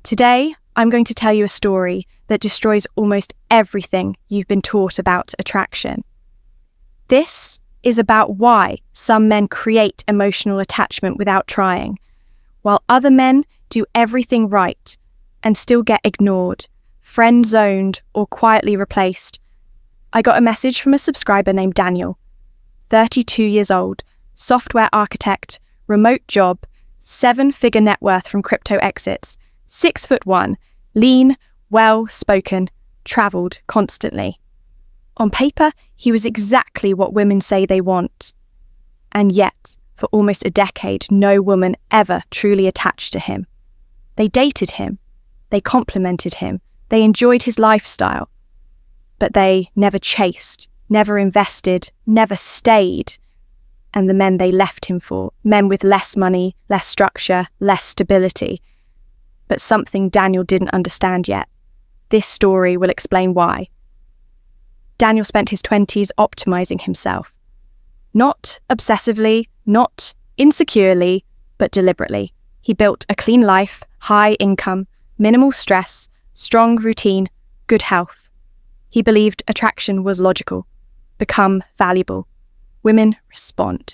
Today, I'm going to tell you a story that destroys almost everything you've been taught about attraction. This is about why some men create emotional attachment without trying, while other men do everything right and still get ignored, friend-zoned, or quietly replaced. I got a message from a subscriber named Daniel, 32 years old, software architect, remote job, 7-figure net worth from crypto exits, 6'1", lean, well-spoken, travelled constantly. On paper, he was exactly what women say they want. And yet, for almost a decade, no woman ever truly attached to him. They dated him. They complimented him. They enjoyed his lifestyle. But they never chased, never invested, never stayed. And the men they left him for, men with less money, less structure, less stability. But something Daniel didn't understand yet. This story will explain why. Daniel spent his 20s optimizing himself. Not obsessively, not insecurely, but deliberately. He built a clean life, high income, minimal stress, strong routine, good health. He believed attraction was logical. Become valuable. Women respond.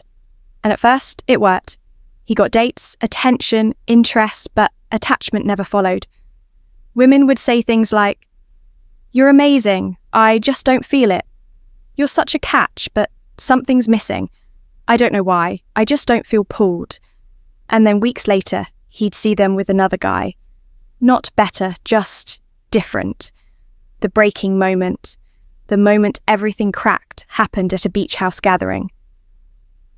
And at first, it worked. He got dates, attention, interest, but attachment never followed. Women would say things like, "You're amazing, I just don't feel it. You're such a catch, but something's missing. I don't know why, I just don't feel pulled." And then weeks later, he'd see them with another guy. Not better, just different. The breaking moment, the moment everything cracked, happened at a beach house gathering.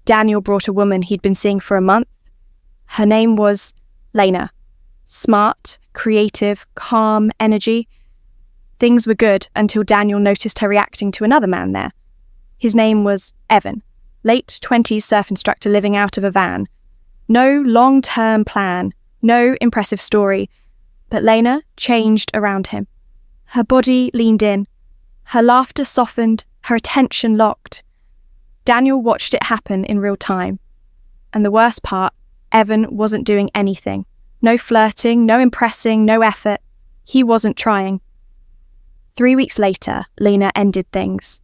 Daniel brought a woman he'd been seeing for a month. Her name was Lena. Smart, creative, calm energy. Things were good until Daniel noticed her reacting to another man there. His name was Evan, late 20s surf instructor living out of a van. No long-term plan, no impressive story, but Lena changed around him. Her body leaned in, her laughter softened, her attention locked. Daniel watched it happen in real time. And the worst part, Evan wasn't doing anything. No flirting, no impressing, no effort. He wasn't trying. 3 weeks later, Lena ended things.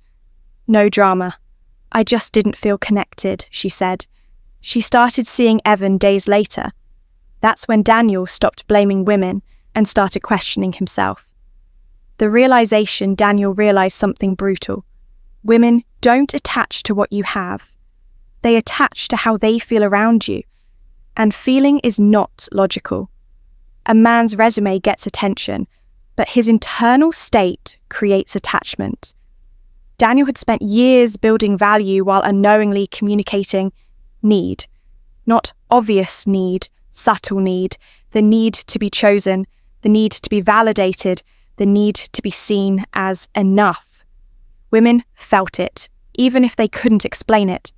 No drama. "I just didn't feel connected," she said. She started seeing Evan days later. That's when Daniel stopped blaming women and started questioning himself. The realization Daniel realized something brutal. Women don't attach to what you have. They attach to how they feel around you. And feeling is not logical. A man's resume gets attention, but his internal state creates attachment. Daniel had spent years building value while unknowingly communicating need. Not obvious need, subtle need, the need to be chosen, the need to be validated, the need to be seen as enough. Women felt it, even if they couldn't explain it.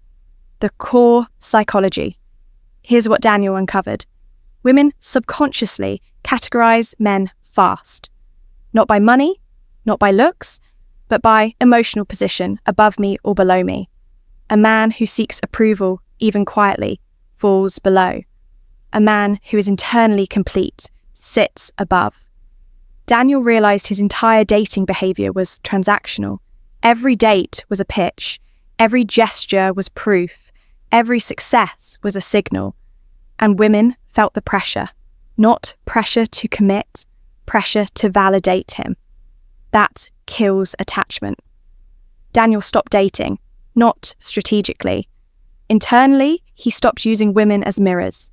The core psychology. Here's what Daniel uncovered. Women subconsciously categorize men fast. Not by money, not by looks, but by emotional position, above me or below me. A man who seeks approval, even quietly, falls below. A man who is internally complete sits above. Daniel realized his entire dating behavior was transactional. Every date was a pitch. Every gesture was proof. Every success was a signal. And women felt the pressure. Not pressure to commit, pressure to validate him. That kills attachment. Daniel stopped dating, not strategically. Internally, he stopped using women as mirrors.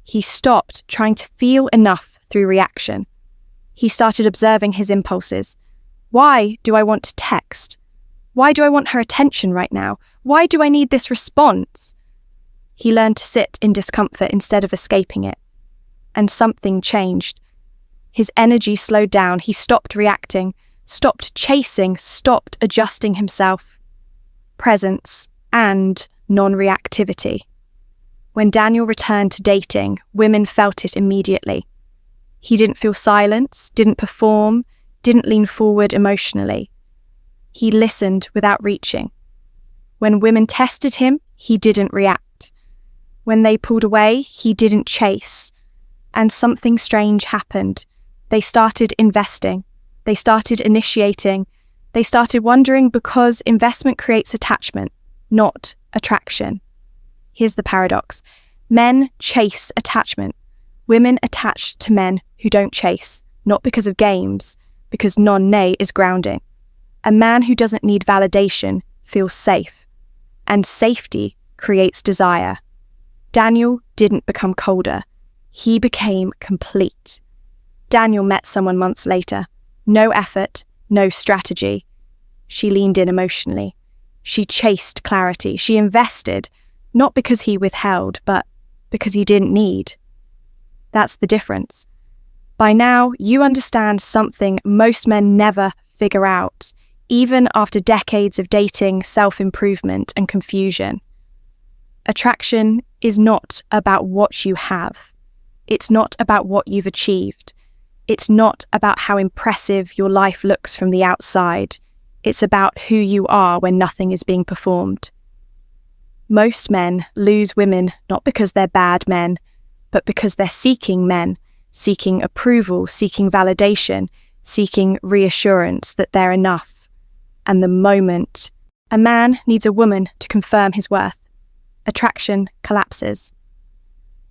He stopped trying to feel enough through reaction. He started observing his impulses. Why do I want to text? Why do I want her attention right now? Why do I need this response? He learned to sit in discomfort instead of escaping it. And something changed. His energy slowed down. He stopped reacting, stopped chasing, stopped adjusting himself. Presence and non-reactivity. When Daniel returned to dating, women felt it immediately. He didn't feel silence, didn't perform, didn't lean forward emotionally. He listened without reaching. When women tested him, he didn't react. When they pulled away, he didn't chase. And something strange happened. They started investing. They started initiating. They started wondering because investment creates attachment, not attraction. Here's the paradox. Men chase attachment. Women attach to men who don't chase, not because of games, because non-nay is grounding. A man who doesn't need validation feels safe, and safety creates desire. Daniel didn't become colder. He became complete. Daniel met someone months later. No effort, no strategy. She leaned in emotionally. She chased clarity. She invested, not because he withheld, but because he didn't need. That's the difference. By now, you understand something most men never figure out, even after decades of dating, self-improvement, and confusion. Attraction is not about what you have. It's not about what you've achieved. It's not about how impressive your life looks from the outside. It's about who you are when nothing is being performed. Most men lose women not because they're bad men, but because they're seeking men, seeking approval, seeking validation, seeking reassurance that they're enough. And the moment a man needs a woman to confirm his worth, attraction collapses.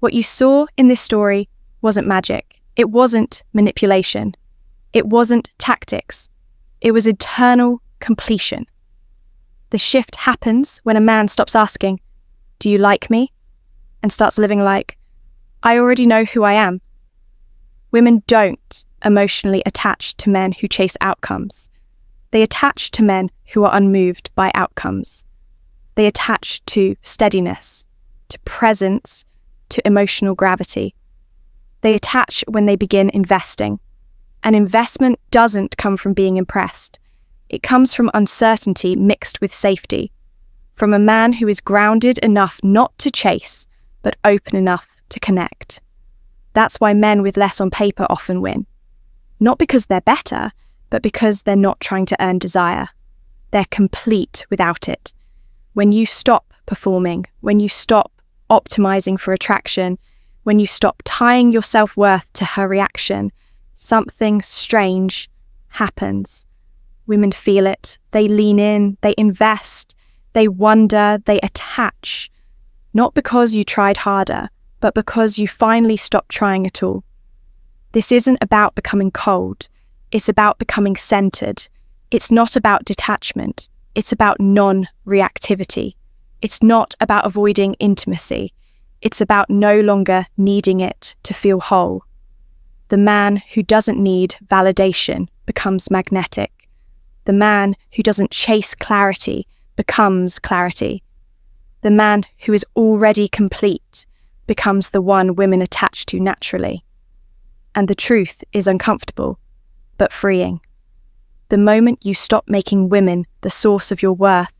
What you saw in this story wasn't magic. It wasn't manipulation. It wasn't tactics. It was eternal completion. The shift happens when a man stops asking, "Do you like me?" and starts living like, "I already know who I am." Women don't emotionally attach to men who chase outcomes. They attach to men who are unmoved by outcomes. They attach to steadiness, to presence, to emotional gravity. They attach when they begin investing. An investment doesn't come from being impressed. It comes from uncertainty mixed with safety, from a man who is grounded enough not to chase, but open enough to connect. That's why men with less on paper often win. Not because they're better, but because they're not trying to earn desire. They're complete without it. When you stop performing, when you stop optimizing for attraction, when you stop tying your self-worth to her reaction, something strange happens. Women feel it. They lean in, they invest, they wonder, they attach. Not because you tried harder, but because you finally stopped trying at all. This isn't about becoming cold. It's about becoming centered. It's not about detachment. It's about non-reactivity. It's not about avoiding intimacy. It's about no longer needing it to feel whole. The man who doesn't need validation becomes magnetic. The man who doesn't chase clarity becomes clarity. The man who is already complete becomes the one women attach to naturally. And the truth is uncomfortable, but freeing. The moment you stop making women the source of your worth,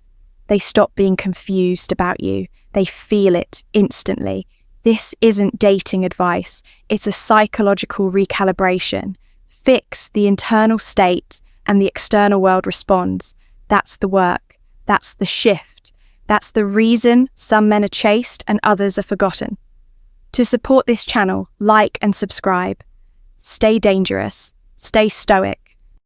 they stop being confused about you. They feel it instantly. This isn't dating advice. It's a psychological recalibration. Fix the internal state and the external world responds. That's the work. That's the shift. That's the reason some men are chased and others are forgotten. To support this channel, like and subscribe. Stay dangerous. Stay stoic.